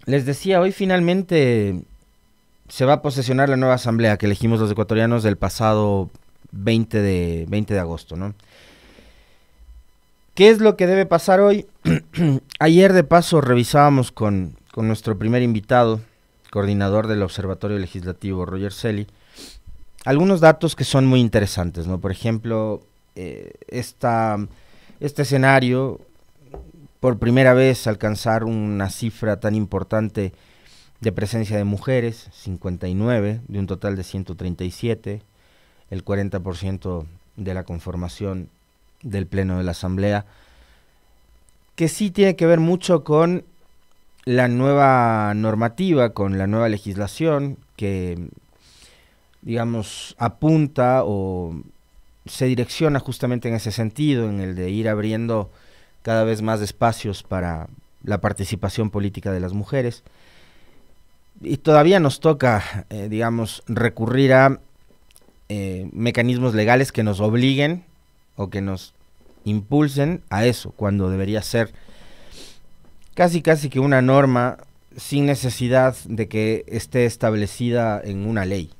Les decía, hoy finalmente se va a posesionar la nueva asamblea que elegimos los ecuatorianos del pasado 20 de agosto, ¿no? ¿Qué es lo que debe pasar hoy? Ayer de paso revisábamos con nuestro primer invitado, coordinador del Observatorio Legislativo, Roger Celi, algunos datos que son muy interesantes, ¿no? Por ejemplo, este escenario, por primera vez alcanzar una cifra tan importante de presencia de mujeres, 59 de un total de 137, el 40% de la conformación del Pleno de la Asamblea, que sí tiene que ver mucho con la nueva normativa, con la nueva legislación que, digamos, apunta o se direcciona justamente en ese sentido, en el de ir abriendo cada vez más espacios para la participación política de las mujeres. Y todavía nos toca, digamos, recurrir a mecanismos legales que nos obliguen o que nos impulsen a eso, cuando debería ser casi que una norma sin necesidad de que esté establecida en una ley,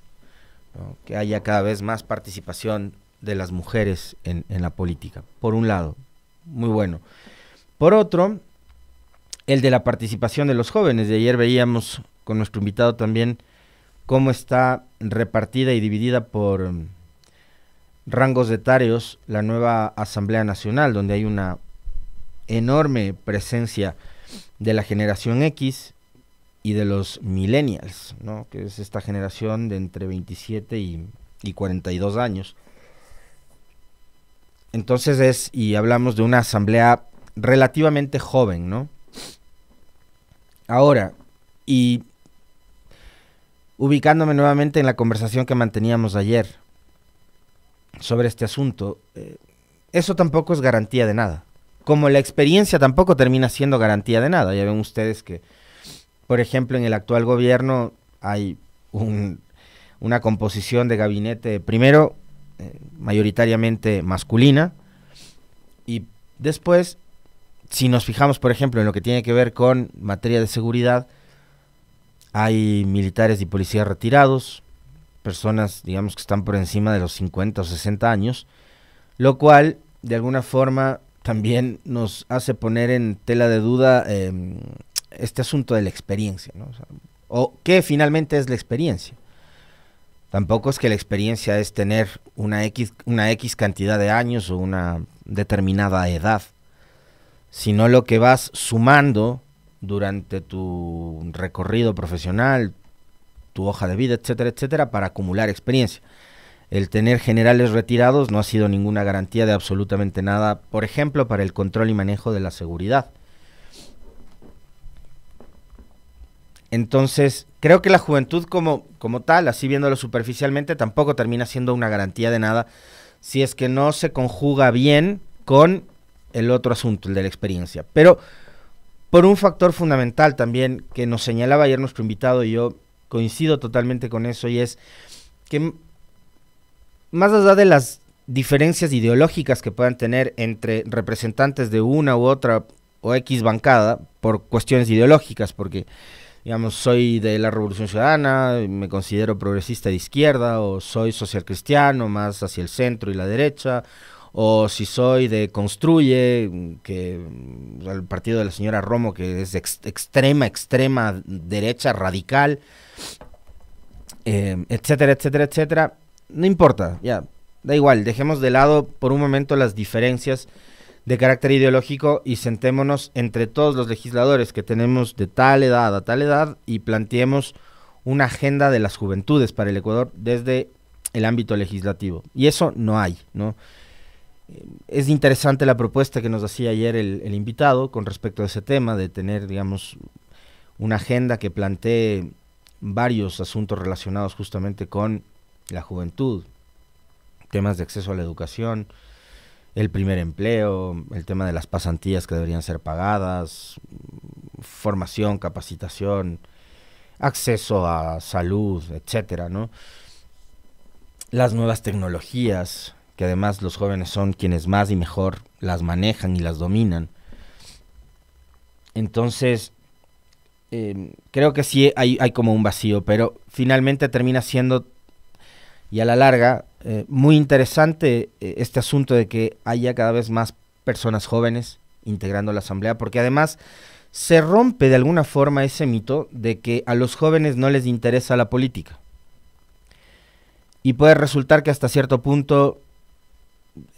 ¿no? Que haya cada vez más participación de las mujeres en la política, por un lado, muy bueno. Por otro, el de la participación de los jóvenes. De ayer veíamos con nuestro invitado también cómo está repartida y dividida por rangos etarios la nueva Asamblea Nacional, donde hay una enorme presencia de la generación X y de los millennials, ¿no? Que es esta generación de entre 27 y 42 años. Entonces y hablamos de una asamblea relativamente joven, ¿no? Ahora, y ubicándome nuevamente en la conversación que manteníamos ayer sobre este asunto, eso tampoco es garantía de nada. Como la experiencia tampoco termina siendo garantía de nada. Ya ven ustedes que, por ejemplo, en el actual gobierno hay una composición de gabinete, primero, mayoritariamente masculina, y después, si nos fijamos, por ejemplo, en lo que tiene que ver con materia de seguridad, hay militares y policías retirados, personas, digamos, que están por encima de los 50 o 60 años, lo cual, de alguna forma, también nos hace poner en tela de duda este asunto de la experiencia, ¿no? O qué finalmente es la experiencia. Tampoco es que la experiencia es tener una X cantidad de años o una determinada edad, sino lo que vas sumando durante tu recorrido profesional, tu hoja de vida, etcétera, etcétera, para acumular experiencia. El tener generales retirados no ha sido ninguna garantía de absolutamente nada, por ejemplo, para el control y manejo de la seguridad. Entonces, creo que la juventud como tal, así viéndolo superficialmente, tampoco termina siendo una garantía de nada si es que no se conjuga bien con el otro asunto, el de la experiencia. Pero por un factor fundamental también que nos señalaba ayer nuestro invitado, y yo coincido totalmente con eso, y es que más allá de las diferencias ideológicas que puedan tener entre representantes de una u otra o X bancada, por cuestiones ideológicas, porque, digamos, soy de la Revolución Ciudadana, me considero progresista de izquierda, o soy social cristiano, más hacia el centro y la derecha, o si soy de Construye, que el partido de la señora Romo, que es extrema derecha, radical, etcétera, etcétera, etcétera. No importa, ya, da igual, dejemos de lado por un momento las diferencias de carácter ideológico y sentémonos entre todos los legisladores que tenemos de tal edad a tal edad y planteemos una agenda de las juventudes para el Ecuador desde el ámbito legislativo. Y eso no hay, ¿no? Es interesante la propuesta que nos hacía ayer el invitado con respecto a ese tema, de tener, digamos, una agenda que plantee varios asuntos relacionados justamente con la juventud, temas de acceso a la educación, el primer empleo, el tema de las pasantías que deberían ser pagadas, formación, capacitación, acceso a salud, etcétera, ¿no? Las nuevas tecnologías, que además los jóvenes son quienes más y mejor las manejan y las dominan. Entonces, creo que sí hay como un vacío, pero finalmente termina siendo, y a la larga, muy interesante este asunto de que haya cada vez más personas jóvenes integrando la asamblea, porque además se rompe de alguna forma ese mito de que a los jóvenes no les interesa la política. Y puede resultar que hasta cierto punto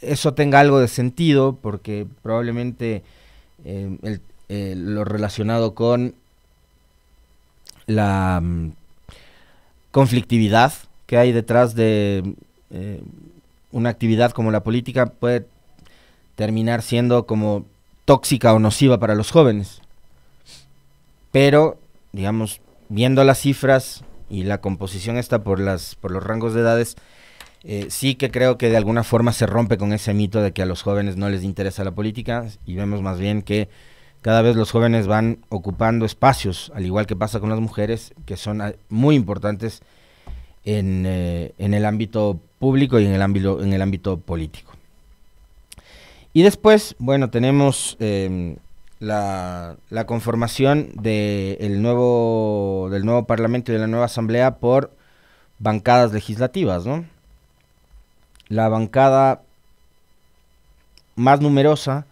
eso tenga algo de sentido, porque probablemente lo relacionado con la conflictividad que hay detrás de una actividad como la política puede terminar siendo como tóxica o nociva para los jóvenes. Pero, digamos, viendo las cifras y la composición esta por los rangos de edades, sí que creo que de alguna forma se rompe con ese mito de que a los jóvenes no les interesa la política, y vemos más bien que cada vez los jóvenes van ocupando espacios, al igual que pasa con las mujeres, que son muy importantes en el ámbito público y en el ámbito político. Y después, bueno, tenemos la conformación del nuevo Parlamento y de la nueva Asamblea por bancadas legislativas, ¿no? La bancada más numerosa,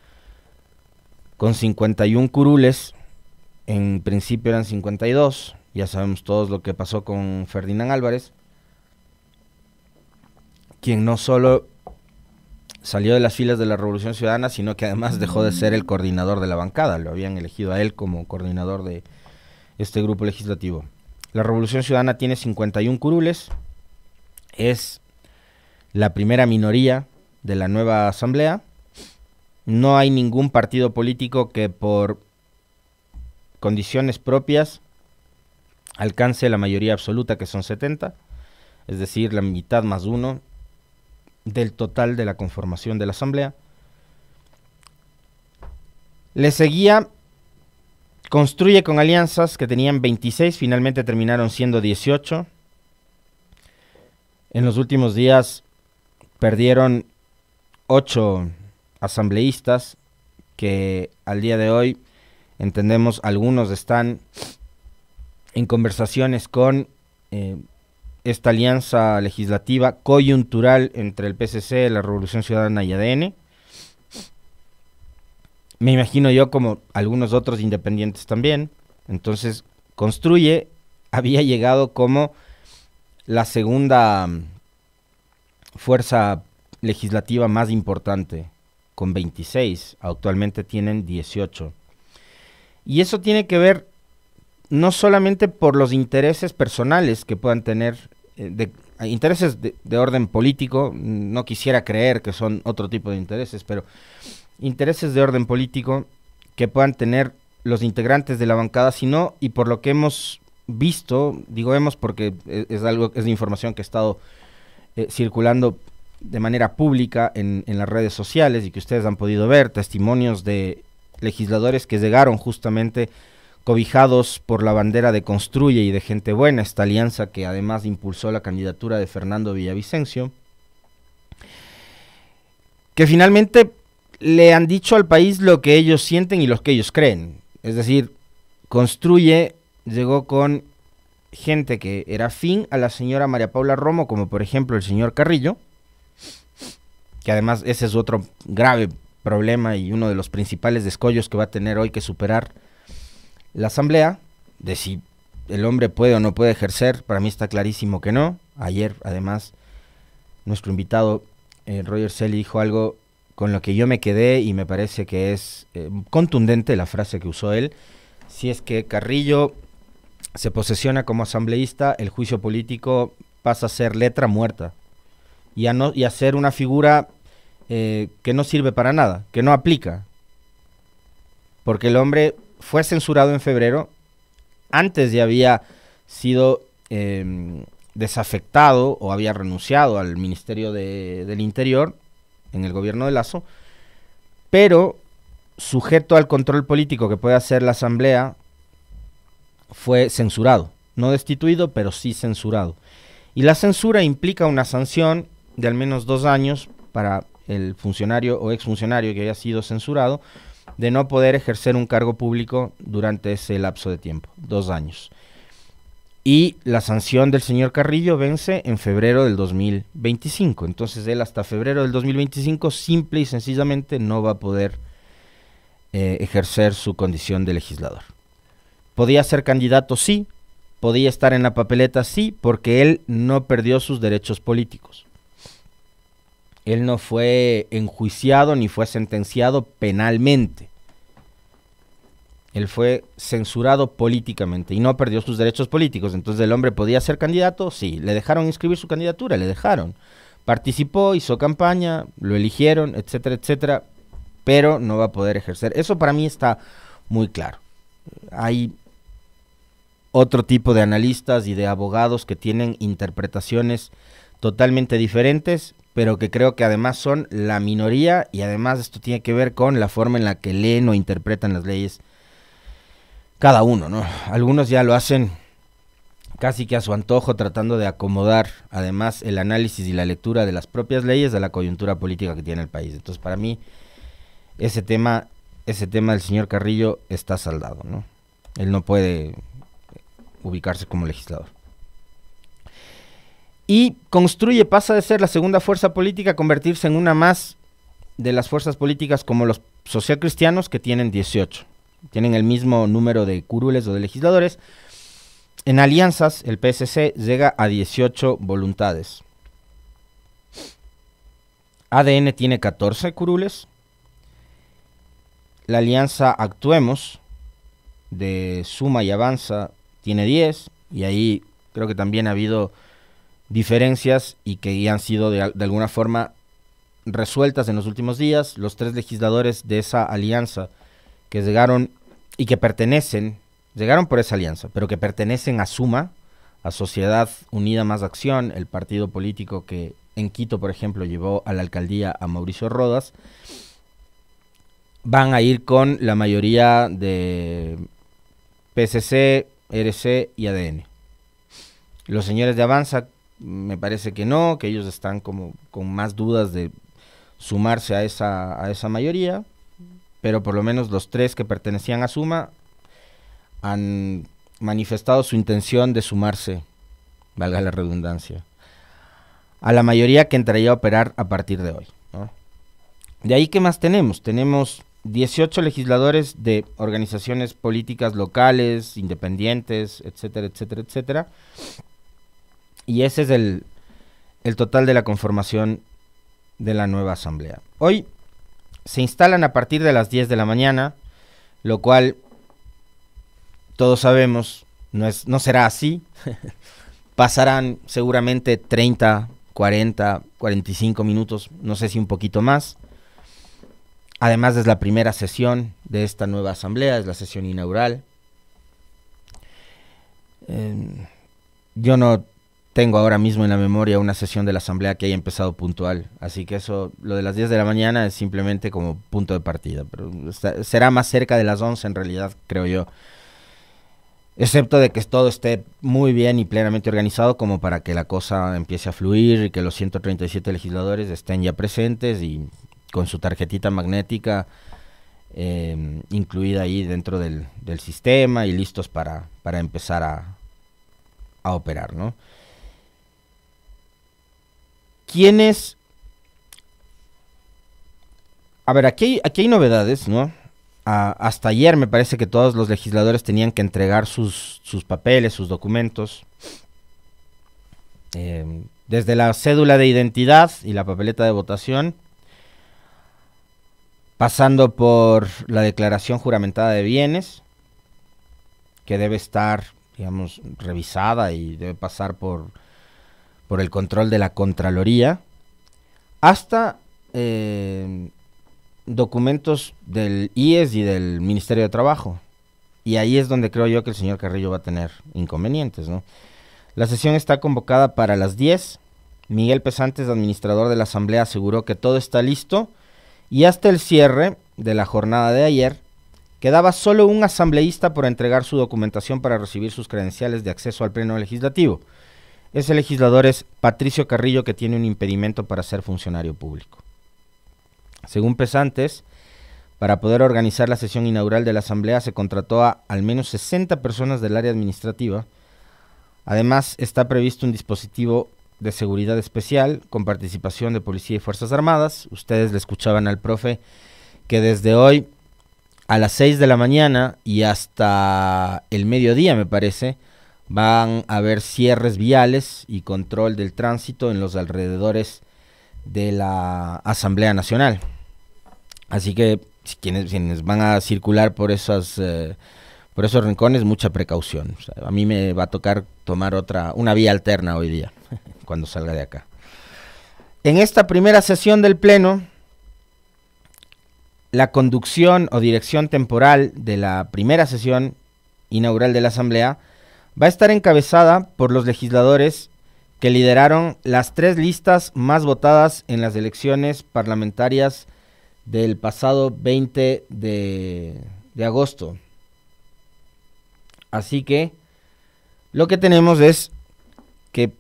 con 51 curules, en principio eran 52, ya sabemos todos lo que pasó con Ferdinand Álvarez, quien no solo salió de las filas de la Revolución Ciudadana, sino que además dejó de ser el coordinador de la bancada, lo habían elegido a él como coordinador de este grupo legislativo. La Revolución Ciudadana tiene 51 curules, es la primera minoría de la nueva asamblea. No hay ningún partido político que por condiciones propias alcance la mayoría absoluta, que son 70, es decir, la mitad más uno del total de la conformación de la asamblea. Le seguía Construye con alianzas, que tenían 26, finalmente terminaron siendo 18. En los últimos días perdieron 8 asambleístas que al día de hoy, entendemos, algunos están en conversaciones con esta alianza legislativa coyuntural entre el PSC, la Revolución Ciudadana y ADN. Me imagino yo como algunos otros independientes también. Entonces, Construye había llegado como la segunda fuerza legislativa más importante, con 26, actualmente tienen 18. Y eso tiene que ver no solamente por los intereses personales que puedan tener, intereses de orden político, no quisiera creer que son otro tipo de intereses, pero intereses de orden político que puedan tener los integrantes de la bancada, sino, y por lo que hemos visto, digo hemos porque es información que ha estado circulando de manera pública en las redes sociales y que ustedes han podido ver, testimonios de legisladores que llegaron justamente cobijados por la bandera de Construye y de Gente Buena, esta alianza que además impulsó la candidatura de Fernando Villavicencio, que finalmente le han dicho al país lo que ellos sienten y lo que ellos creen. Es decir, Construye llegó con gente que era afín a la señora María Paula Romo, como por ejemplo el señor Carrillo, que además ese es otro grave problema y uno de los principales escollos que va a tener hoy que superar la asamblea, de si el hombre puede o no puede ejercer. Para mí está clarísimo que no. Ayer además nuestro invitado Roger Selly dijo algo con lo que yo me quedé y me parece que es contundente la frase que usó él. Si es que Carrillo se posesiona como asambleísta, el juicio político pasa a ser letra muerta y a ser una figura que no sirve para nada, que no aplica, porque el hombre fue censurado en febrero, antes ya había sido desafectado o había renunciado al Ministerio del Interior en el gobierno de Lasso, pero sujeto al control político que puede hacer la asamblea, fue censurado, no destituido, pero sí censurado. Y la censura implica una sanción de al menos 2 años para el funcionario o exfuncionario que haya sido censurado, de no poder ejercer un cargo público durante ese lapso de tiempo, 2 años. Y la sanción del señor Carrillo vence en febrero del 2025. Entonces él hasta febrero del 2025 simple y sencillamente no va a poder ejercer su condición de legislador. ¿Podía ser candidato? Sí. ¿Podía estar en la papeleta? Sí, porque él no perdió sus derechos políticos. Él no fue enjuiciado ni fue sentenciado penalmente. Él fue censurado políticamente y no perdió sus derechos políticos. Entonces el hombre podía ser candidato, sí. Le dejaron inscribir su candidatura, le dejaron. Participó, hizo campaña, lo eligieron, etcétera, etcétera, pero no va a poder ejercer. Eso para mí está muy claro. Hay otro tipo de analistas y de abogados que tienen interpretaciones totalmente diferentes, pero que creo que además son la minoría, y además esto tiene que ver con la forma en la que leen o interpretan las leyes cada uno, ¿no? Algunos ya lo hacen casi que a su antojo, tratando de acomodar además el análisis y la lectura de las propias leyes a la coyuntura política que tiene el país. Entonces, para mí, ese tema del señor Carrillo está saldado, ¿no? Él no puede ubicarse como legislador. Y construye, pasa de ser la segunda fuerza política a convertirse en una más de las fuerzas políticas como los socialcristianos, que tienen 18. Tienen el mismo número de curules o de legisladores. En alianzas, el PSC llega a 18 voluntades. ADN tiene 14 curules. La alianza Actuemos, de Suma y Avanza, tiene 10. Y ahí creo que también ha habido diferencias y que ya han sido de alguna forma resueltas en los últimos días. Los 3 legisladores de esa alianza que llegaron y que llegaron por esa alianza, pero que pertenecen a Suma, a Sociedad Unida Más Acción, el partido político que en Quito, por ejemplo, llevó a la alcaldía a Mauricio Rodas, van a ir con la mayoría de PSC, RC y ADN. Los señores de Avanza, me parece que no, que ellos están como con más dudas de sumarse a esa mayoría, pero por lo menos los 3 que pertenecían a Suma han manifestado su intención de sumarse, valga la redundancia, a la mayoría que entraría a operar a partir de hoy, ¿no? De ahí, ¿qué más tenemos? Tenemos 18 legisladores de organizaciones políticas locales, independientes, etcétera, etcétera, etcétera. Y ese es el total de la conformación de la nueva asamblea. Hoy se instalan a partir de las 10 de la mañana, lo cual todos sabemos no será así. Pasarán seguramente 30, 40, 45 minutos, no sé si un poquito más. Además es la primera sesión de esta nueva asamblea, es la sesión inaugural. Yo no tengo ahora mismo en la memoria una sesión de la asamblea que haya empezado puntual, así que eso, lo de las 10 de la mañana es simplemente como punto de partida, pero será más cerca de las 11 en realidad, creo yo, excepto de que todo esté muy bien y plenamente organizado como para que la cosa empiece a fluir y que los 137 legisladores estén ya presentes y con su tarjetita magnética incluida ahí dentro del sistema y listos para empezar a operar, ¿no? ¿Quiénes? A ver, aquí hay novedades, ¿no? Hasta ayer me parece que todos los legisladores tenían que entregar sus papeles, sus documentos. Desde la cédula de identidad y la papeleta de votación, pasando por la declaración juramentada de bienes, que debe estar, digamos, revisada y debe pasar por el control de la Contraloría, hasta documentos del IES y del Ministerio de Trabajo. Y ahí es donde creo yo que el señor Carrillo va a tener inconvenientes, ¿no? La sesión está convocada para las 10. Miguel Pesantes, administrador de la Asamblea, aseguró que todo está listo y hasta el cierre de la jornada de ayer quedaba solo un asambleísta por entregar su documentación para recibir sus credenciales de acceso al Pleno Legislativo. Ese legislador es Patricio Carrillo, que tiene un impedimento para ser funcionario público. Según Pesantes, Para poder organizar la sesión inaugural de la Asamblea se contrató a al menos 60 personas del área administrativa. Además, está previsto un dispositivo de seguridad especial con participación de Policía y Fuerzas Armadas. Ustedes le escuchaban al profe que desde hoy a las 6 de la mañana y hasta el mediodía, me parece, van a haber cierres viales y control del tránsito en los alrededores de la Asamblea Nacional. Así que quienes van a circular por esos rincones, mucha precaución. O sea, a mí me va a tocar tomar una vía alterna hoy día, cuando salga de acá. En esta primera sesión del Pleno, la conducción o dirección temporal de la primera sesión inaugural de la Asamblea va a estar encabezada por los legisladores que lideraron las 3 listas más votadas en las elecciones parlamentarias del pasado 20 de agosto. Así que lo que tenemos es que,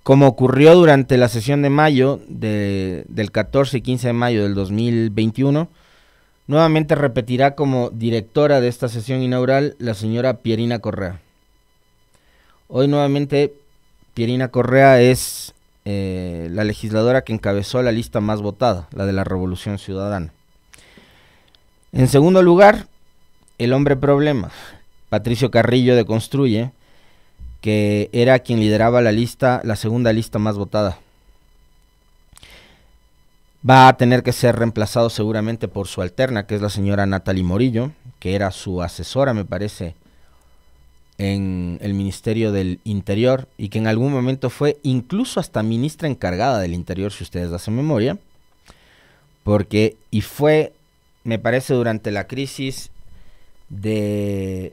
como ocurrió durante la sesión de mayo, del 14 y 15 de mayo del 2021, nuevamente repetirá como directora de esta sesión inaugural la señora Pierina Correa. Hoy nuevamente Pierina Correa es la legisladora que encabezó la lista más votada, la de la Revolución Ciudadana. En segundo lugar, el hombre problema, Patricio Carrillo de Construye, que era quien lideraba la segunda lista más votada. Va a tener que ser reemplazado seguramente por su alterna, que es la señora Natalie Morillo, que era su asesora, me parece, en el Ministerio del Interior, y que en algún momento fue incluso hasta ministra encargada del Interior, si ustedes hacen memoria, fue, me parece, durante la crisis de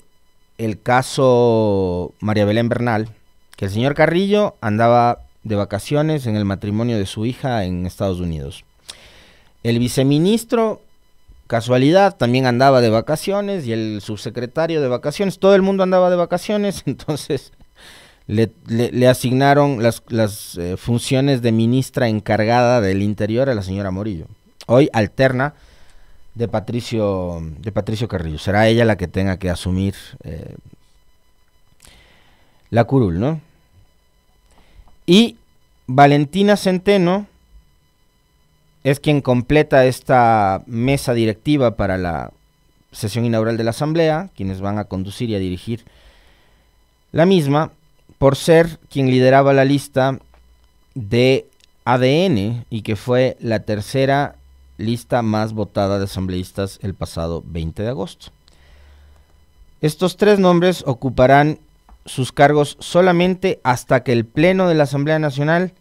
el caso María Belén Bernal, que el señor Carrillo andaba de vacaciones en el matrimonio de su hija en Estados Unidos. El viceministro, casualidad, también andaba de vacaciones, y el subsecretario de vacaciones. Todo el mundo andaba de vacaciones, entonces le asignaron las funciones de ministra encargada del Interior a la señora Morillo. Hoy alterna de Patricio Carrillo. Será ella la que tenga que asumir la curul, ¿no? Y Valentina Centeno es quien completa esta mesa directiva para la sesión inaugural de la Asamblea, quienes van a conducir y a dirigir la misma, por ser quien lideraba la lista de ADN y que fue la tercera lista más votada de asambleístas el pasado 20 de agosto. Estos 3 nombres ocuparán sus cargos solamente hasta que el Pleno de la Asamblea Nacional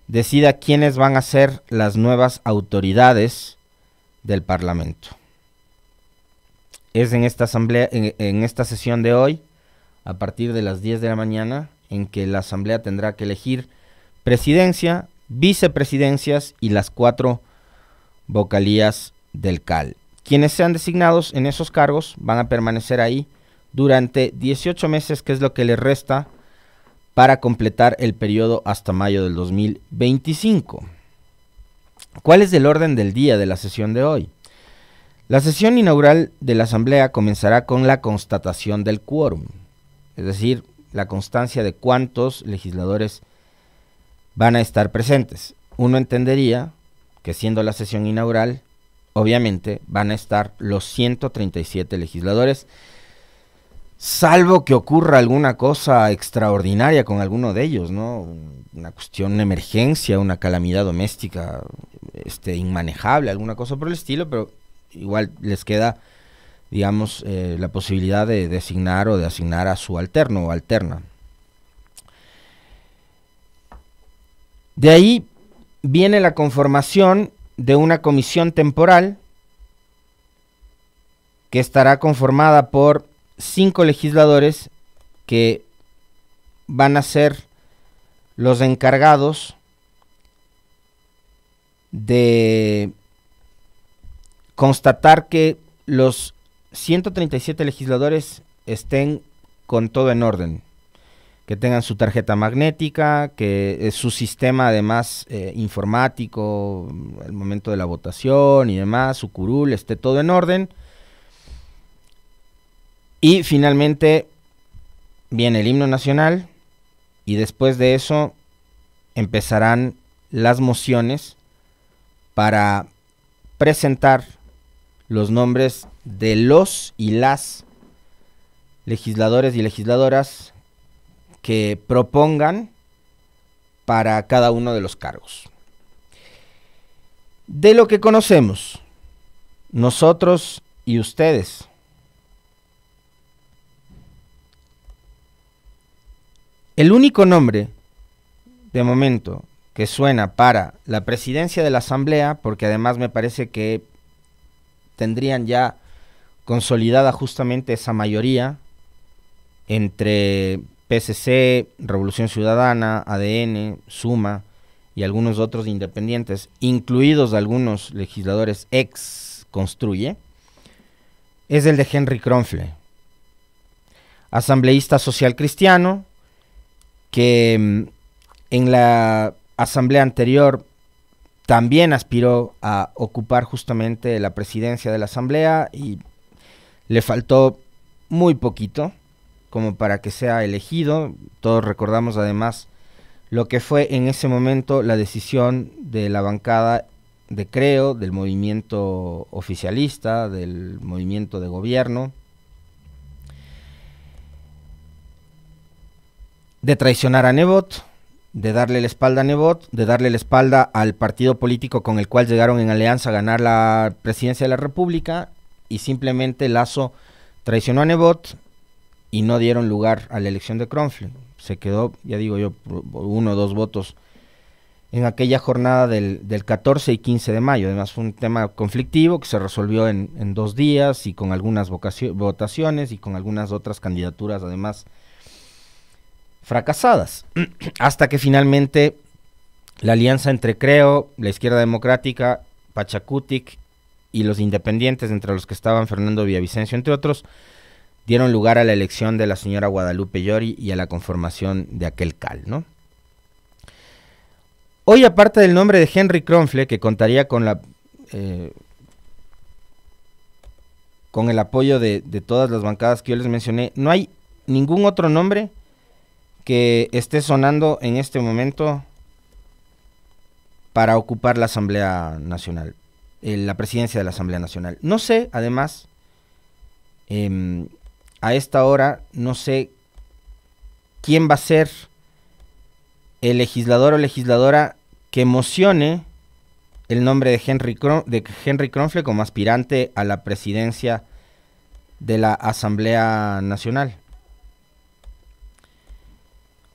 decida quiénes van a ser las nuevas autoridades del Parlamento. Es en esta asamblea, en esta sesión de hoy, a partir de las 10 de la mañana, en que la Asamblea tendrá que elegir presidencia, vicepresidencias y las 4 vocalías del CAL. Quienes sean designados en esos cargos van a permanecer ahí durante 18 meses, que es lo que les resta para completar el periodo hasta mayo del 2025. ¿Cuál es el orden del día de la sesión de hoy? La sesión inaugural de la Asamblea comenzará con la constatación del quórum, es decir, la constancia de cuántos legisladores van a estar presentes. Uno entendería que, siendo la sesión inaugural, obviamente van a estar los 137 legisladores, salvo que ocurra alguna cosa extraordinaria con alguno de ellos, ¿no? Una cuestión, una emergencia, una calamidad doméstica inmanejable, alguna cosa por el estilo, pero igual les queda, digamos, la posibilidad de designar o de asignar a su alterno o alterna. De ahí viene la conformación de una comisión temporal que estará conformada por 5 legisladores que van a ser los encargados de constatar que los 137 legisladores estén con todo en orden, que tengan su tarjeta magnética, que su sistema además informático, al momento de la votación y demás, su curul, esté todo en orden. Y finalmente viene el himno nacional y después de eso empezarán las mociones para presentar los nombres de los y las legisladores y legisladoras que propongan para cada uno de los cargos. De lo que conocemos, nosotros y ustedes, el único nombre, de momento, que suena para la presidencia de la Asamblea, porque además me parece que tendrían ya consolidada justamente esa mayoría entre PSC, Revolución Ciudadana, ADN, Suma y algunos otros independientes, incluidos algunos legisladores ex Construye, es el de Henry Kronfle, asambleísta social cristiano, que en la asamblea anterior también aspiró a ocupar justamente la presidencia de la asamblea y le faltó muy poquito como para que sea elegido. Todos recordamos además lo que fue en ese momento la decisión de la bancada de Creo, del movimiento oficialista, del movimiento de gobierno, de traicionar a Nebot, de darle la espalda a Nebot, de darle la espalda al partido político con el cual llegaron en alianza a ganar la presidencia de la República, y simplemente Lasso traicionó a Nebot y no dieron lugar a la elección de Kronfle. Se quedó, ya digo yo, 1 o 2 votos en aquella jornada del 14 y 15 de mayo. Además fue un tema conflictivo que se resolvió en 2 días y con algunas votaciones y con algunas otras candidaturas además fracasadas, hasta que finalmente la alianza entre Creo, la Izquierda Democrática, Pachacutic y los independientes, entre los que estaban Fernando Villavicencio, entre otros, dieron lugar a la elección de la señora Guadalupe Llori y a la conformación de aquel CAL, ¿no? Hoy, aparte del nombre de Henry Kronfle, que contaría con con el apoyo de todas las bancadas que yo les mencioné, no hay ningún otro nombre que esté sonando en este momento para ocupar la Asamblea Nacional, la presidencia de la Asamblea Nacional. No sé, además, a esta hora, no sé quién va a ser el legislador o legisladora que mocione el nombre de Henry Kronfle como aspirante a la presidencia de la Asamblea Nacional.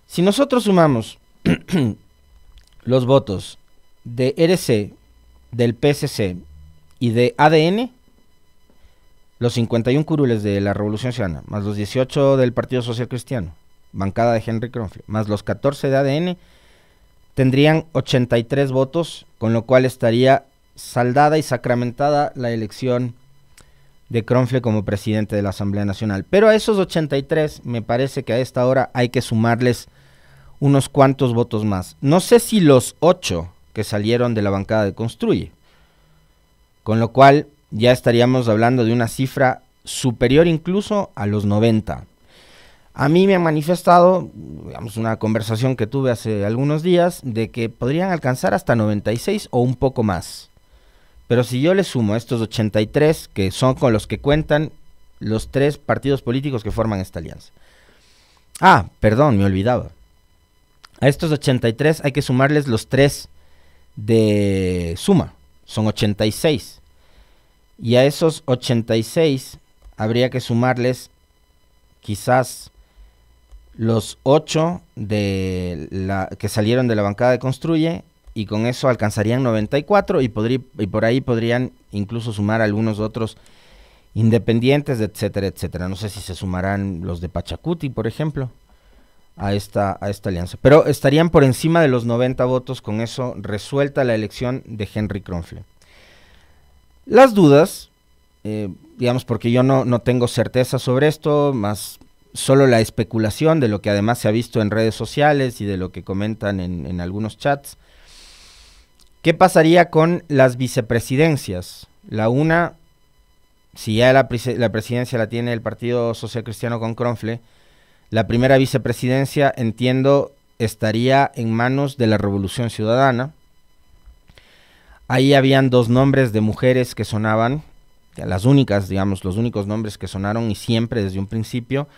Si nosotros sumamos los votos de RC, del PSC y de ADN, los 51 curules de la Revolución Ciudadana, más los 18 del Partido Social Cristiano, bancada de Henry Kronfle, más los 14 de ADN, tendrían 83 votos, con lo cual estaría saldada y sacramentada la elección de Kronfle como presidente de la Asamblea Nacional. Pero a esos 83 me parece que a esta hora hay que sumarles unos cuantos votos más. No sé si los 8 que salieron de la bancada de Construye, con lo cual ya estaríamos hablando de una cifra superior incluso a los 90. A mí me han manifestado, digamos, una conversación que tuve hace algunos días, de que podrían alcanzar hasta 96 o un poco más. Pero si yo le sumo estos 83, que son con los que cuentan los 3 partidos políticos que forman esta alianza. Ah, perdón, me olvidaba. A estos 83 hay que sumarles los 3 de Suma, son 86. Y a esos 86 habría que sumarles quizás los 8 que salieron de la bancada de Construye, y con eso alcanzarían 94 y por ahí podrían incluso sumar algunos otros independientes, etcétera, etcétera. No sé si se sumarán los de Pachacuti, por ejemplo, a esta alianza. Pero estarían por encima de los 90 votos, con eso resuelta la elección de Henry Kronfle. Las dudas, digamos, porque yo no tengo certeza sobre esto, más solo la especulación de lo que además se ha visto en redes sociales y de lo que comentan en algunos chats. ¿Qué pasaría con las vicepresidencias? La una, si ya la presidencia la tiene el Partido Social Cristiano con Cronfle, la primera vicepresidencia, entiendo, estaría en manos de la Revolución Ciudadana. Ahí habían dos nombres de mujeres que sonaban, las únicas, digamos, los únicos nombres que sonaron y siempre desde un principio,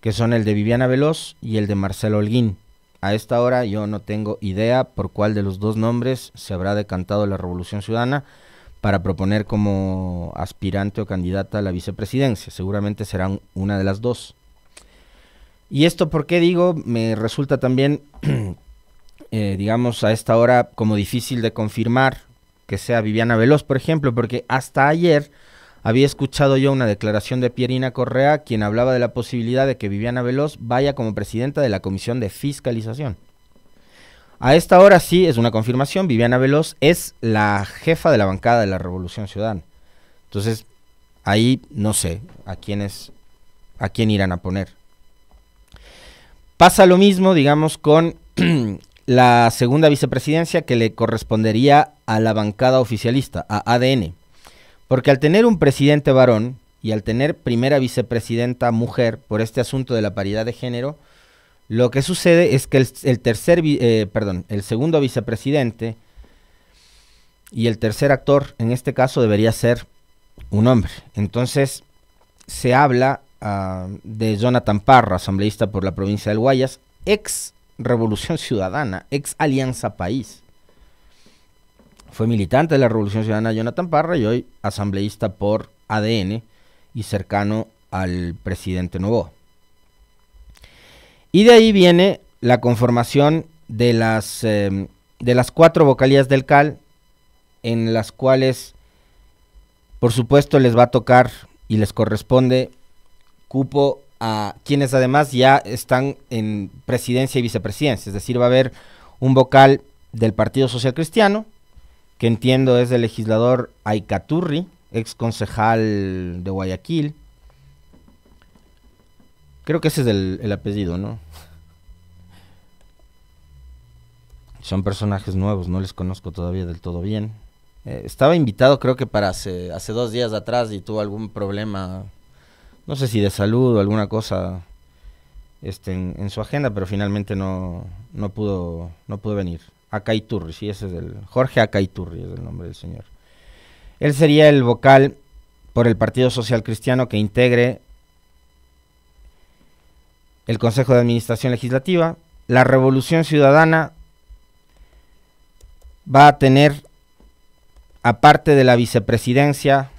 que son el de Viviana Veloz y el de Marcelo Holguín. A esta hora yo no tengo idea por cuál de los dos nombres se habrá decantado la Revolución Ciudadana para proponer como aspirante o candidata a la vicepresidencia. Seguramente serán una de las dos. Y esto, ¿por qué digo? Me resulta también, digamos, a esta hora como difícil de confirmar que sea Viviana Veloz, por ejemplo, porque hasta ayer había escuchado yo una declaración de Pierina Correa, quien hablaba de la posibilidad de que Viviana Veloz vaya como presidenta de la Comisión de Fiscalización. A esta hora sí es una confirmación, Viviana Veloz es la jefa de la bancada de la Revolución Ciudadana. Entonces, ahí no sé a quién irán a poner. Pasa lo mismo, digamos, con la segunda vicepresidencia que le correspondería a la bancada oficialista, a ADN. Porque al tener un presidente varón y al tener primera vicepresidenta mujer por este asunto de la paridad de género, lo que sucede es que el segundo vicepresidente y el tercer actor, en este caso, debería ser un hombre. Entonces, se habla de Jonathan Parra, asambleísta por la provincia del Guayas, ex Revolución Ciudadana, ex Alianza País. Fue militante de la Revolución Ciudadana Jonathan Parra y hoy asambleísta por ADN y cercano al presidente Noboa. Y de ahí viene la conformación de las 4 vocalías del CAL, en las cuales, por supuesto, les va a tocar y les corresponde cupo a quienes además ya están en presidencia y vicepresidencia. Es decir, va a haber un vocal del Partido Social Cristiano, que entiendo es del legislador Aycaturri, ex concejal de Guayaquil. Creo que ese es el apellido, ¿no? Son personajes nuevos, no les conozco todavía del todo bien. Estaba invitado creo que para hace 2 días atrás y tuvo algún problema, no sé si de salud o alguna cosa en su agenda, pero finalmente no pudo venir. Aycaturri, sí, ese es Jorge Aycaturri, es el nombre del señor. Él sería el vocal por el Partido Social Cristiano que integre el Consejo de Administración Legislativa. La Revolución Ciudadana va a tener, aparte de la vicepresidencia,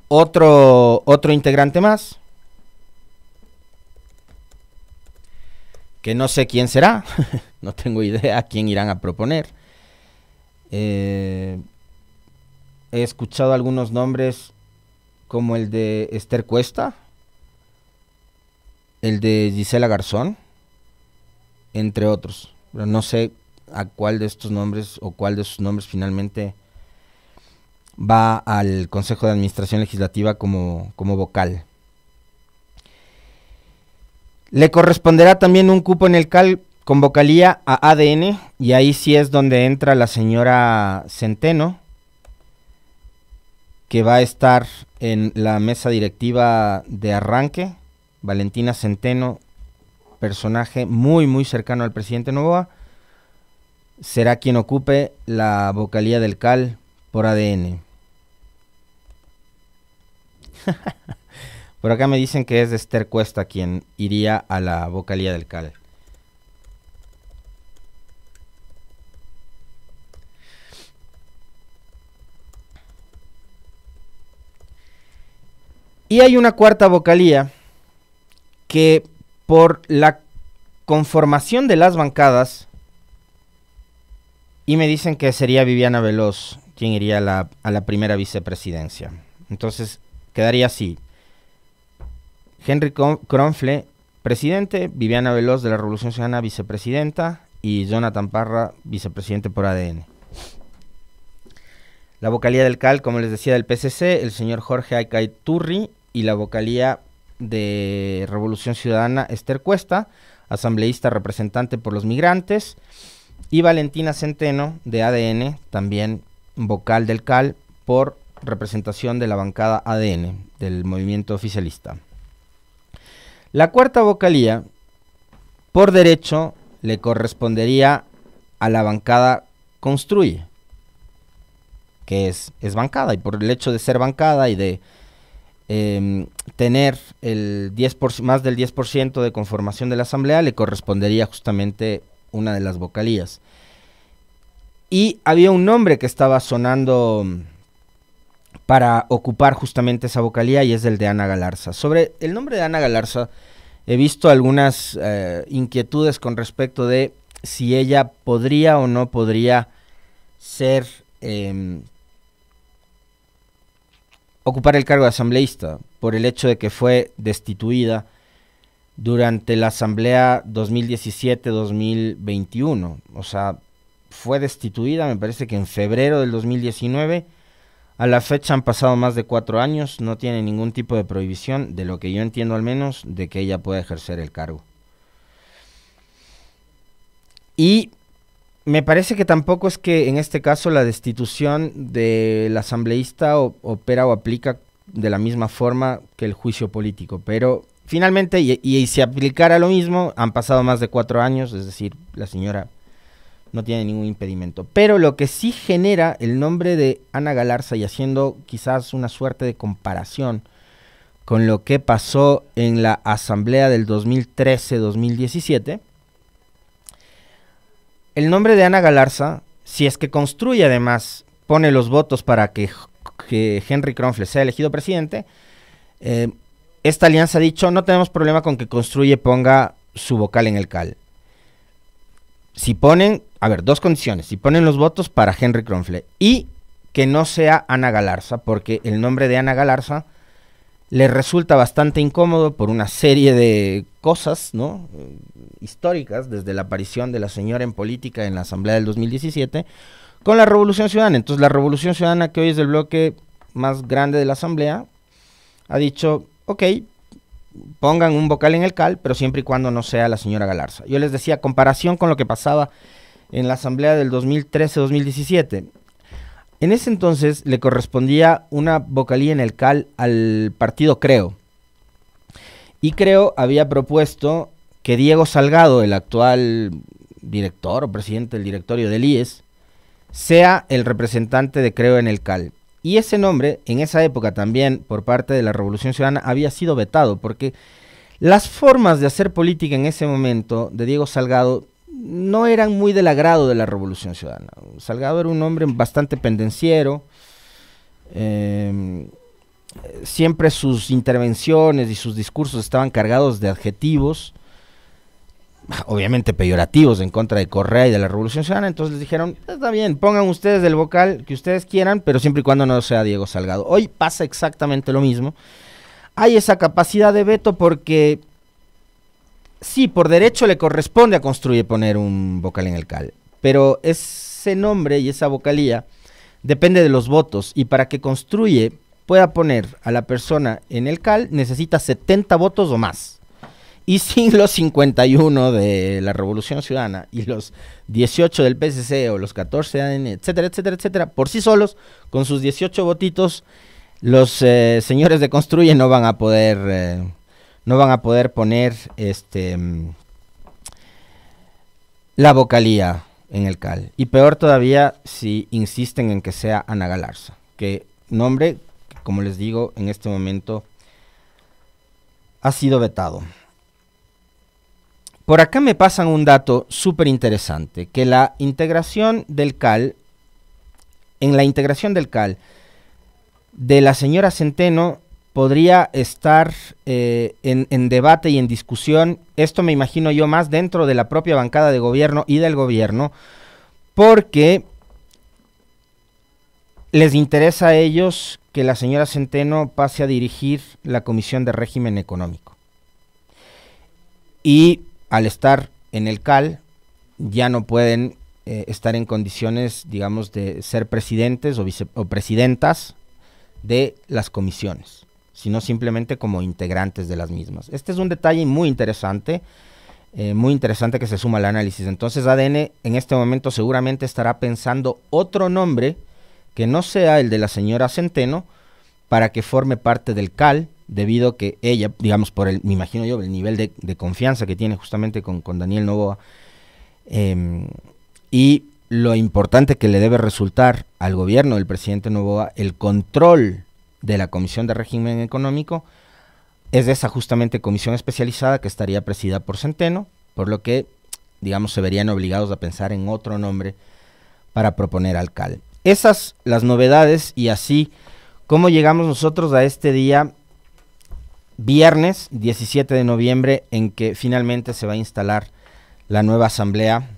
otro integrante más, que no sé quién será, no tengo idea a quién irán a proponer. He escuchado algunos nombres como el de Esther Cuesta, el de Gisela Garzón, entre otros. Pero no sé a cuál de estos nombres o cuál de sus nombres finalmente va al Consejo de Administración Legislativa como vocal. Le corresponderá también un cupo en el CAL con vocalía a ADN, y ahí sí es donde entra la señora Centeno, que va a estar en la mesa directiva de arranque. Valentina Centeno, personaje muy muy cercano al presidente Noboa, será quien ocupe la vocalía del CAL por ADN. Por acá me dicen que es de Esther Cuesta quien iría a la vocalía del CAL. Y hay una cuarta vocalía que por la conformación de las bancadas, y me dicen que sería Viviana Veloz quien iría a la primera vicepresidencia. Entonces quedaría así: Henry Cronfle, presidente; Viviana Veloz de la Revolución Ciudadana, vicepresidenta; y Jonathan Parra, vicepresidente por ADN. La vocalía del CAL, como les decía, del PCC, el señor Jorge Aycaturri; y la vocalía de Revolución Ciudadana, Esther Cuesta, asambleísta representante por los migrantes, y Valentina Centeno, de ADN, también vocal del CAL, por representación de la bancada ADN, del movimiento oficialista. La cuarta vocalía, por derecho, le correspondería a la bancada Construye, que es bancada, y por el hecho de ser bancada y de tener el más del 10% de conformación de la asamblea, le correspondería justamente una de las vocalías. Y había un nombre que estaba sonando para ocupar justamente esa vocalía, y es el de Ana Galarza. Sobre el nombre de Ana Galarza he visto algunas inquietudes con respecto de si ella podría o no podría ser ocupar el cargo de asambleísta, por el hecho de que fue destituida durante la asamblea 2017-2021. O sea, fue destituida, me parece que en febrero del 2019. A la fecha han pasado más de 4 años, no tiene ningún tipo de prohibición, de lo que yo entiendo al menos, de que ella pueda ejercer el cargo. Y me parece que tampoco es que en este caso la destitución del asambleísta opera o aplica de la misma forma que el juicio político, pero finalmente, y si aplicara lo mismo, han pasado más de 4 años, es decir, la señora no tiene ningún impedimento. Pero lo que sí genera el nombre de Ana Galarza, y haciendo quizás una suerte de comparación con lo que pasó en la asamblea del 2013-2017, el nombre de Ana Galarza, si es que Construye además pone los votos para que Henry Kronfle sea elegido presidente, esta alianza ha dicho, no tenemos problema con que Construye ponga su vocal en el CAL. Si ponen, a ver, 2 condiciones, si ponen los votos para Henry Kronfle y que no sea Ana Galarza, porque el nombre de Ana Galarza le resulta bastante incómodo por una serie de cosas, ¿no?, históricas, desde la aparición de la señora en política en la asamblea del 2017, con la Revolución Ciudadana. Entonces la Revolución Ciudadana, que hoy es el bloque más grande de la asamblea, ha dicho, ok, pongan un vocal en el CAL, pero siempre y cuando no sea la señora Galarza. Yo les decía, comparación con lo que pasaba en la asamblea del 2013-2017. En ese entonces le correspondía una vocalía en el CAL al partido Creo. Y Creo había propuesto que Diego Salgado, el actual director o presidente del directorio del IES, sea el representante de Creo en el CAL. Y ese nombre, en esa época también, por parte de la Revolución Ciudadana, había sido vetado, porque las formas de hacer política en ese momento de Diego Salgado no eran muy del agrado de la Revolución Ciudadana. Salgado era un hombre bastante pendenciero, siempre sus intervenciones y sus discursos estaban cargados de adjetivos, obviamente peyorativos, en contra de Correa y de la Revolución Ciudadana. Entonces les dijeron, está bien, pongan ustedes el vocal que ustedes quieran, pero siempre y cuando no sea Diego Salgado. Hoy pasa exactamente lo mismo. Hay esa capacidad de veto porque sí, por derecho le corresponde a Construye poner un vocal en el CAL, pero ese nombre y esa vocalía depende de los votos, y para que Construye pueda poner a la persona en el CAL necesita 70 votos o más. Y sin los 51 de la Revolución Ciudadana y los 18 del PSC o los 14 de ADN, etcétera, etcétera, etcétera, por sí solos, con sus 18 votitos, los señores de Construye no van a poder poner la vocalía en el CAL. Y peor todavía si insisten en que sea Ana Galarza, que nombre, como les digo, en este momento ha sido vetado. Por acá me pasan un dato súper interesante, que la integración del CAL, en la integración del CAL de la señora Centeno podría estar en debate y en discusión, esto me imagino yo más dentro de la propia bancada de gobierno y del gobierno, porque les interesa a ellos que la señora Centeno pase a dirigir la Comisión de Régimen Económico. Y al estar en el CAL, ya no pueden estar en condiciones, digamos, de ser presidentes o presidentas de las comisiones, sino simplemente como integrantes de las mismas. Este es un detalle muy interesante que se suma al análisis. Entonces ADN en este momento seguramente estará pensando otro nombre que no sea el de la señora Centeno para que forme parte del CAL, debido a que ella, digamos, me imagino yo, el nivel de confianza que tiene justamente con Daniel Noboa, y lo importante que le debe resultar al gobierno del presidente Noboa el control de la Comisión de Régimen Económico, es esa justamente comisión especializada que estaría presidida por Centeno, por lo que, digamos, se verían obligados a pensar en otro nombre para proponer al CAL. Esas las novedades, y así como llegamos nosotros a este día, viernes 17 de noviembre, en que finalmente se va a instalar la nueva asamblea,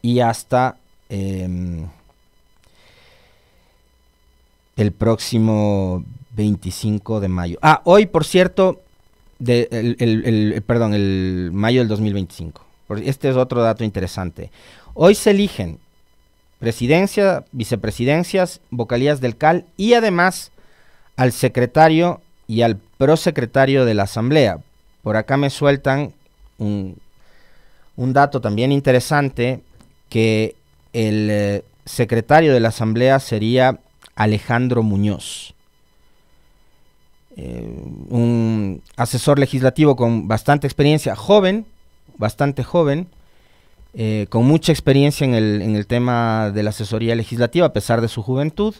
y hasta el próximo 25 de mayo. Hoy, por cierto, el mayo del 2025. Este es otro dato interesante. Hoy se eligen presidencia, vicepresidencias, vocalías del CAL y además al secretario y al prosecretario de la asamblea. Por acá me sueltan un dato también interesante, que el secretario de la asamblea sería Alejandro Muñoz, un asesor legislativo con bastante experiencia, bastante joven, con mucha experiencia en el tema de la asesoría legislativa a pesar de su juventud,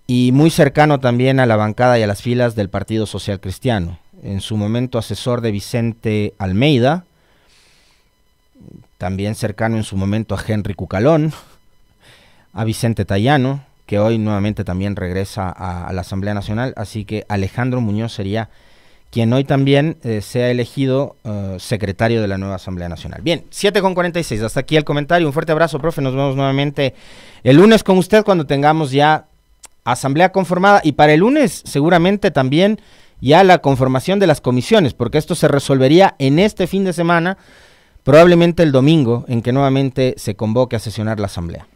y muy cercano también a la bancada y a las filas del Partido Social Cristiano. En su momento asesor de Vicente Almeida, también cercano en su momento a Henry Cucalón, a Vicente Tayano, que hoy nuevamente también regresa a la Asamblea Nacional. Así que Alejandro Muñoz sería quien hoy también sea elegido secretario de la nueva Asamblea Nacional. Bien, 7:46, hasta aquí el comentario. Un fuerte abrazo, profe. Nos vemos nuevamente el lunes con usted cuando tengamos ya asamblea conformada, y para el lunes seguramente también ya la conformación de las comisiones, porque esto se resolvería en este fin de semana, probablemente el domingo, en que nuevamente se convoque a sesionar la asamblea.